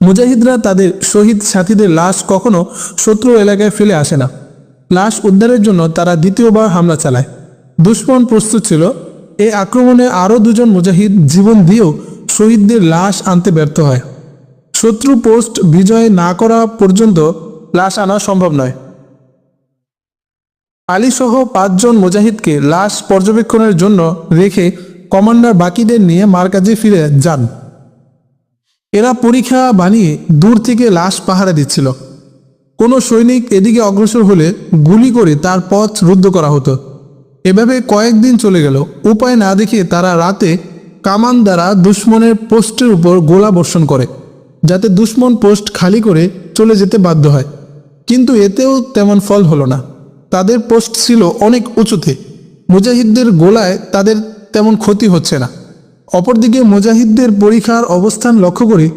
মুজাহিদরা তাদের শহীদ সাথীদের লাশ কখনো শত্রু এলাকায় ফেলে আসে না। লাশ উদ্ধারের জন্য তারা দ্বিতীয়বার হামলা চালায়। দুশমন প্রস্তুত ছিল। এই আক্রমণে আরও দুজন মুজাহিদ জীবন দিয়েও শহীদদের লাশ আনতে ব্যর্থ হয়। শত্রু পোস্ট বিজয় না করা পর্যন্ত লাশ আনা সম্ভব নয়। আলী সহ 5 জন মুজাহিদকে লাশ পর্যবেক্ষণের জন্য রেখে কমান্ডার বাকিদের নিয়ে মারকাজে ফিরে যান। এরা পরীক্ষা বানিয়ে দূর থেকে লাশ পাহারা দিচ্ছিল। কোনো সৈনিক এদিকে অগ্রসর হলে গুলি করে তার পথ রুদ্ধ করা হতো। এভাবে কয়েকদিন চলে গেল। উপায় না দেখে তারা রাতে কামান দ্বারা দুশমনের পোস্টের উপর গোলা বর্ষণ করে, যাতে দুশমন পোস্ট খালি করে চলে যেতে বাধ্য হয়। কিন্তু এতেও তেমন ফল হলো না। তাদের পোস্ট ছিল অনেক উঁচুতে। মুজাহিদদের গোলায় তাদের তেমন ক্ষতি হচ্ছে না। অপরদিকে মুজাহিদদের পরীক্ষার অবস্থান লক্ষ্য করে